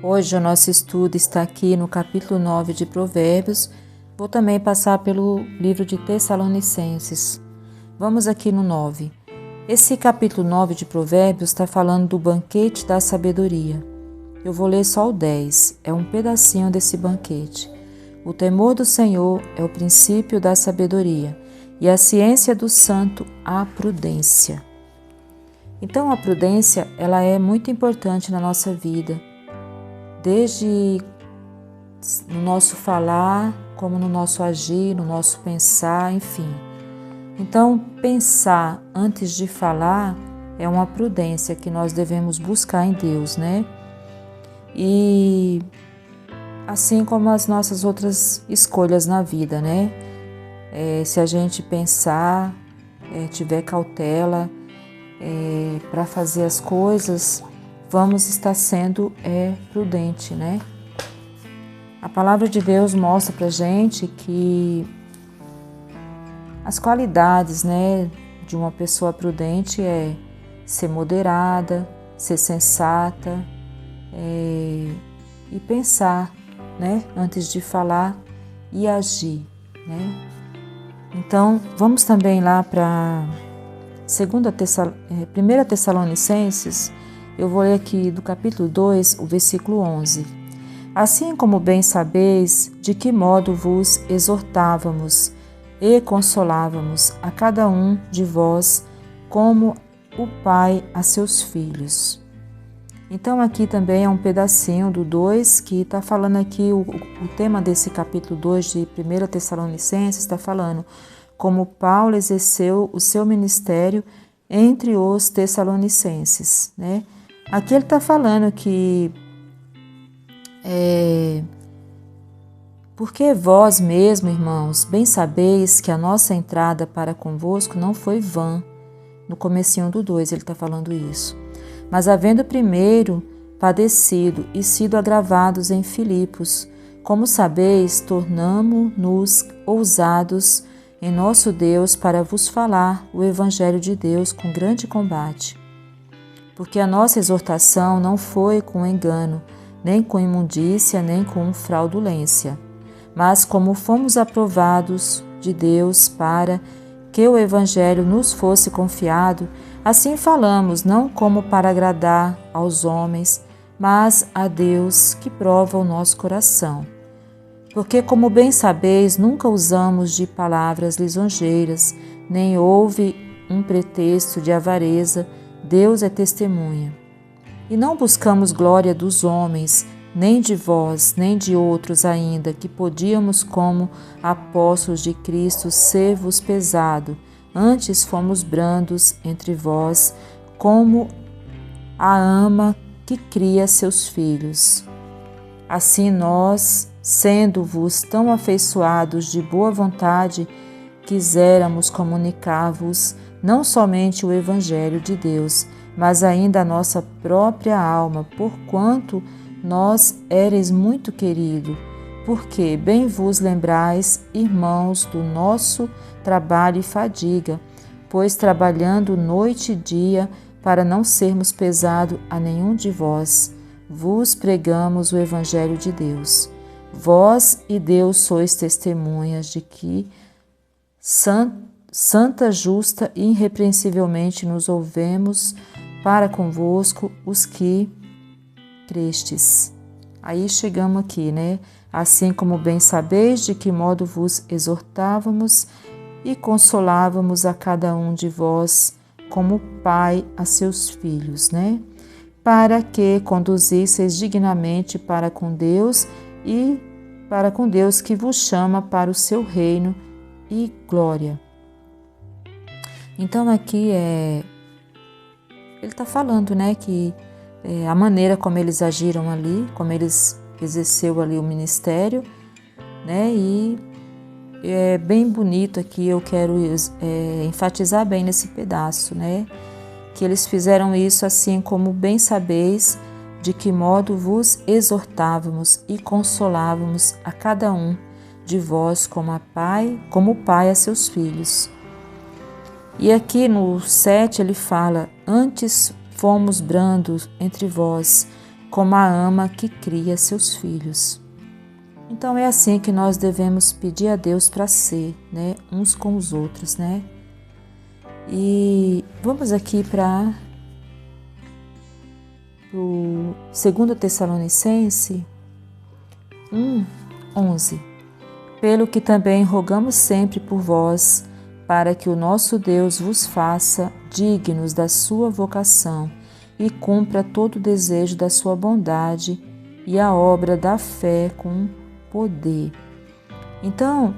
Hoje o nosso estudo está aqui no capítulo 9 de Provérbios. Vou também passar pelo livro de Tessalonicenses. Vamos aqui no 9. Esse capítulo 9 de Provérbios está falando do banquete da sabedoria. Eu vou ler só o 10, é um pedacinho desse banquete. O temor do Senhor é o princípio da sabedoria, e a ciência do santo a prudência. Então a prudência, ela é muito importante na nossa vida, desde no nosso falar, como no nosso agir, no nosso pensar, enfim. Então, pensar antes de falar é uma prudência que nós devemos buscar em Deus, né? E assim como as nossas outras escolhas na vida, né? Se a gente pensar, tiver cautela para fazer as coisas, vamos estar sendo prudente, né? A palavra de Deus mostra pra gente que as qualidades, né, de uma pessoa prudente é ser moderada, ser sensata e pensar, né, antes de falar e agir, né? Então, vamos também lá para 1 Tessalonicenses. Eu vou ler aqui do capítulo 2, o versículo 11. Assim como bem sabeis de que modo vos exortávamos e consolávamos a cada um de vós, como o pai a seus filhos. Então aqui também é um pedacinho do 2 que está falando aqui, o tema desse capítulo 2 de 1 Tessalonicenses está falando como Paulo exerceu o seu ministério entre os tessalonicenses, né? Aqui ele está falando que porque vós mesmo, irmãos, bem sabeis que a nossa entrada para convosco não foi vã. No comecinho do 2 ele está falando isso. Mas havendo primeiro padecido e sido agravados em Filipos, como sabeis, tornamo-nos ousados em nosso Deus para vos falar o Evangelho de Deus com grande combate. Porque a nossa exortação não foi com engano, nem com imundícia, nem com fraudulência, mas como fomos aprovados de Deus para que o Evangelho nos fosse confiado, assim falamos, não como para agradar aos homens, mas a Deus que prova o nosso coração. Porque, como bem sabeis, nunca usamos de palavras lisonjeiras, nem houve um pretexto de avareza, Deus é testemunha. E não buscamos glória dos homens, nem de vós, nem de outros ainda, que podíamos, como apóstolos de Cristo, ser-vos pesado. Antes fomos brandos entre vós, como a ama que cria seus filhos. Assim nós, sendo-vos tão afeiçoados de boa vontade, quiséramos comunicar-vos não somente o Evangelho de Deus, mas ainda a nossa própria alma, porquanto nós éreis muito querido, porque bem vos lembrais, irmãos, do nosso trabalho e fadiga, pois trabalhando noite e dia, para não sermos pesado a nenhum de vós, vos pregamos o Evangelho de Deus. Vós e Deus sois testemunhas de que santa, justa e irrepreensivelmente nos ouvemos para convosco os que crestes. Aí chegamos aqui, né? Assim como bem sabeis de que modo vos exortávamos e consolávamos a cada um de vós, como pai a seus filhos, né? Para que conduzisseis dignamente para com Deus e para com Deus que vos chama para o seu reino e glória. Então aqui ele está falando, né, que a maneira como eles agiram ali, como eles exerceu ali o ministério, né, e é bem bonito aqui, eu quero enfatizar bem nesse pedaço, né, que eles fizeram isso assim como bem sabeis de que modo vos exortávamos e consolávamos a cada um de vós como pai a seus filhos. E aqui no 7 ele fala, antes fomos brandos entre vós, como a ama que cria seus filhos. Então é assim que nós devemos pedir a Deus para ser, né, uns com os outros, né? E vamos aqui para o 2 Tessalonicenses 1:11. Pelo que também rogamos sempre por vós, para que o nosso Deus vos faça dignos da sua vocação e cumpra todo o desejo da sua bondade e a obra da fé com poder. Então,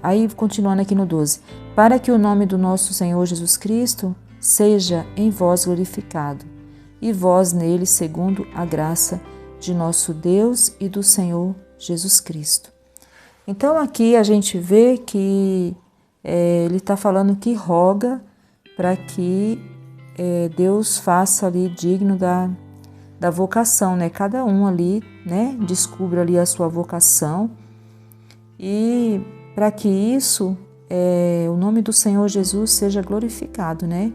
aí continuando aqui no 12, para que o nome do nosso Senhor Jesus Cristo seja em vós glorificado, e vós nele segundo a graça de nosso Deus e do Senhor Jesus Cristo. Então aqui a gente vê que ele está falando que roga para que Deus faça ali digno da vocação, né? Cada um ali, né, descubra ali a sua vocação, e para que isso, o nome do Senhor Jesus seja glorificado, né?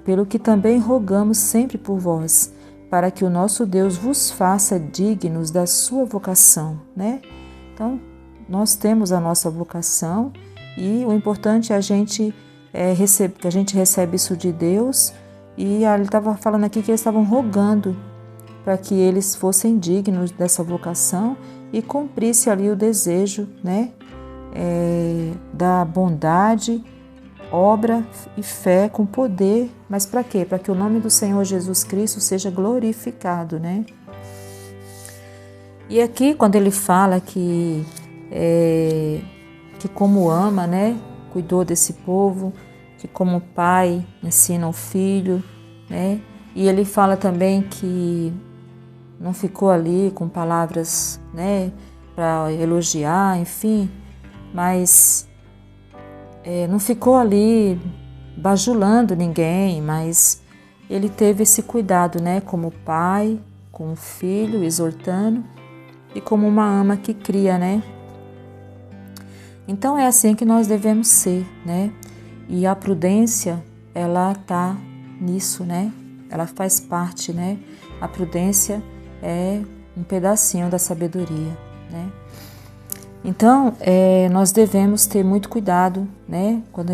Pelo que também rogamos sempre por vós, para que o nosso Deus vos faça dignos da sua vocação, né? Então, nós temos a nossa vocação e o importante é a gente que a gente recebe isso de Deus, e ele estava falando aqui que eles estavam rogando para que eles fossem dignos dessa vocação e cumprisse ali o desejo, né, da bondade, obra e fé com poder. Mas para quê? Para que o nome do Senhor Jesus Cristo seja glorificado, né? E aqui quando ele fala que como ama, né, cuidou desse povo, que como pai ensina o filho, né? E ele fala também que não ficou ali com palavras, né, para elogiar, enfim, mas não ficou ali bajulando ninguém, mas ele teve esse cuidado, né, como pai, com o filho, exortando, e como uma ama que cria, né? Então é assim que nós devemos ser, né? E a prudência, ela tá nisso, né? Ela faz parte, né? A prudência é um pedacinho da sabedoria, né? Então, nós devemos ter muito cuidado, né? Quando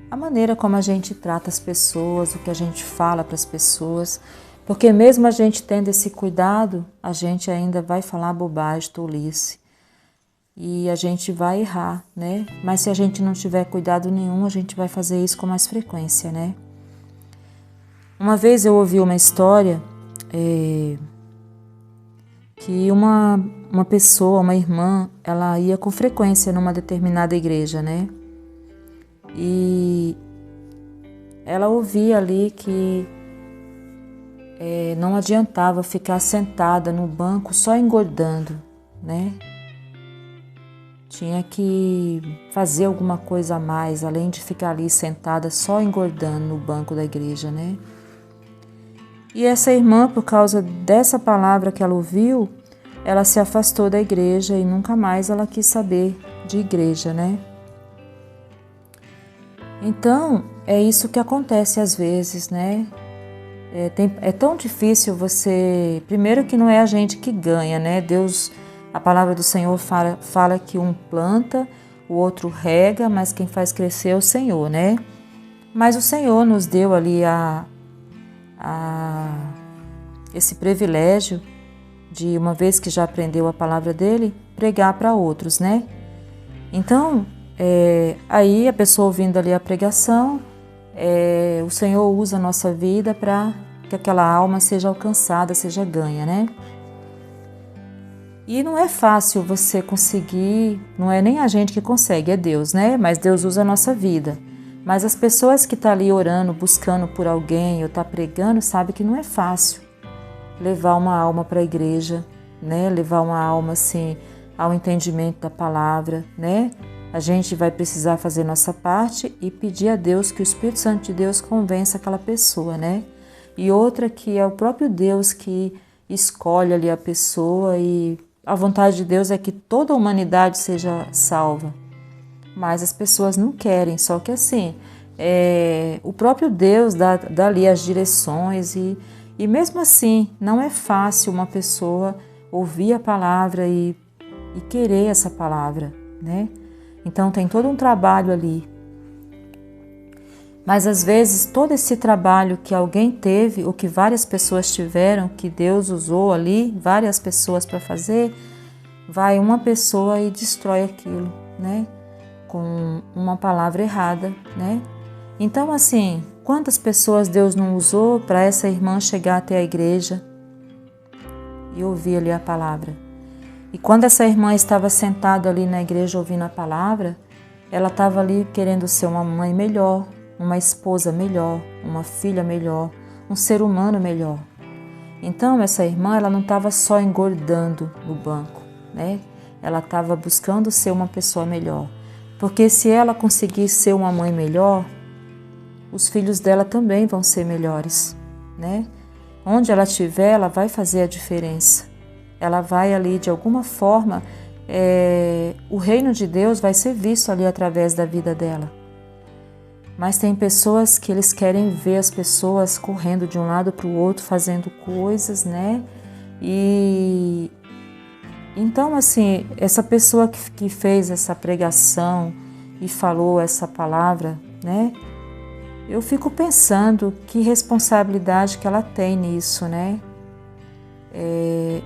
a maneira como a gente trata as pessoas, o que a gente fala para as pessoas, porque mesmo a gente tendo esse cuidado, a gente ainda vai falar bobagem, tolice, e a gente vai errar, né? Mas se a gente não tiver cuidado nenhum, a gente vai fazer isso com mais frequência, né? Uma vez eu ouvi uma história que uma pessoa, uma irmã, ela ia com frequência numa determinada igreja, né? E ela ouvia ali que não adiantava ficar sentada no banco só engordando, né? Tinha que fazer alguma coisa a mais, além de ficar ali sentada só engordando no banco da igreja, né? E essa irmã, por causa dessa palavra que ela ouviu, ela se afastou da igreja e nunca mais ela quis saber de igreja, né? Então, é isso que acontece às vezes, né? É tão difícil você... Primeiro que não é a gente que ganha, né? Deus... A palavra do Senhor fala que um planta, o outro rega, mas quem faz crescer é o Senhor, né? Mas o Senhor nos deu ali esse privilégio de, uma vez que já aprendeu a palavra dele, pregar para outros, né? Então, aí a pessoa ouvindo ali a pregação, o Senhor usa a nossa vida para que aquela alma seja alcançada, seja ganha, né? E não é fácil você conseguir, não é nem a gente que consegue, é Deus, né? Mas Deus usa a nossa vida. Mas as pessoas que estão ali orando, buscando por alguém, ou tá pregando, sabe que não é fácil levar uma alma para a igreja, né? Levar uma alma, assim, ao entendimento da palavra, né? A gente vai precisar fazer nossa parte e pedir a Deus que o Espírito Santo de Deus convença aquela pessoa, né? E outra que é o próprio Deus que escolhe ali a pessoa, e a vontade de Deus é que toda a humanidade seja salva. Mas as pessoas não querem, só que assim, o próprio Deus dá ali as direções e mesmo assim não é fácil uma pessoa ouvir a palavra e querer essa palavra, né? Então tem todo um trabalho ali. Mas às vezes todo esse trabalho que alguém teve ou que várias pessoas tiveram, que Deus usou ali, várias pessoas para fazer, vai uma pessoa e destrói aquilo, né? Com uma palavra errada, né? Então assim, quantas pessoas Deus não usou para essa irmã chegar até a igreja e ouvir ali a palavra? E quando essa irmã estava sentada ali na igreja ouvindo a palavra, ela estava ali querendo ser uma mãe melhor, uma esposa melhor, uma filha melhor, um ser humano melhor. Então essa irmã, ela não estava só engordando no banco, né? Ela estava buscando ser uma pessoa melhor. Porque se ela conseguir ser uma mãe melhor, os filhos dela também vão ser melhores, né? Onde ela estiver, ela vai fazer a diferença. Ela vai ali, de alguma forma, o reino de Deus vai ser visto ali através da vida dela. Mas tem pessoas que eles querem ver as pessoas correndo de um lado para o outro, fazendo coisas, né? E então, assim, essa pessoa que fez essa pregação e falou essa palavra, né? Eu fico pensando que responsabilidade que ela tem nisso, né?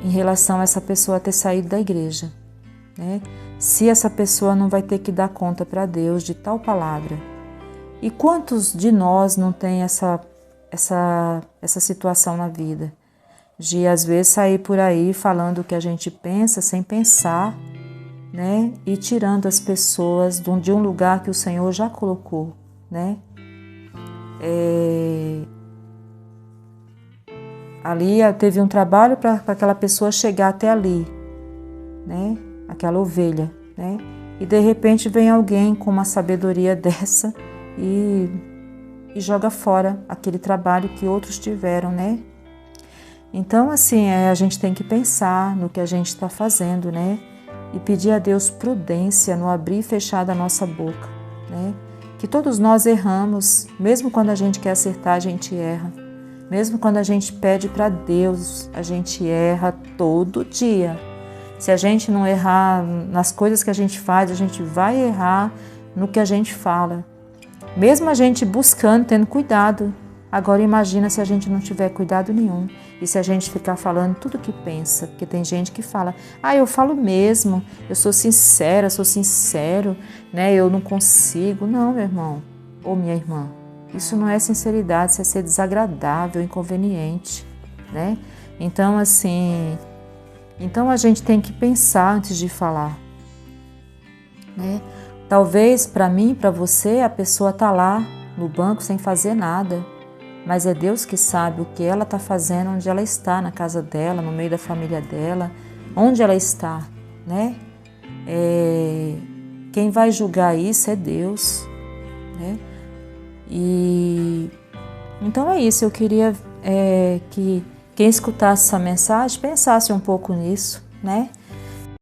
Em relação a essa pessoa ter saído da igreja, né? Se essa pessoa não vai ter que dar conta para Deus de tal palavra. E quantos de nós não tem essa situação na vida? De às vezes sair por aí falando o que a gente pensa sem pensar, né? E tirando as pessoas de um lugar que o Senhor já colocou, né? Ali teve um trabalho para aquela pessoa chegar até ali, né? Aquela ovelha, né? E de repente vem alguém com uma sabedoria dessa e joga fora aquele trabalho que outros tiveram, né? Então, assim, a gente tem que pensar no que a gente está fazendo, né? E pedir a Deus prudência no abrir e fechar da nossa boca, né? Que todos nós erramos, mesmo quando a gente quer acertar, a gente erra. Mesmo quando a gente pede para Deus, a gente erra todo dia. Se a gente não errar nas coisas que a gente faz, a gente vai errar no que a gente fala. Mesmo a gente buscando, tendo cuidado. Agora imagina se a gente não tiver cuidado nenhum. E se a gente ficar falando tudo o que pensa. Porque tem gente que fala, eu falo mesmo, eu sou sincera, sou sincero, né? Eu não consigo. Não, meu irmão ou minha irmã. Isso não é sinceridade, isso é ser desagradável, inconveniente, né? Então, assim, a gente tem que pensar antes de falar, né? Talvez para mim, para você, a pessoa está lá no banco sem fazer nada, mas é Deus que sabe o que ela está fazendo, onde ela está, na casa dela, no meio da família dela, onde ela está, né? Quem vai julgar isso é Deus, né? E então é isso, eu queria que quem escutasse essa mensagem pensasse um pouco nisso, né?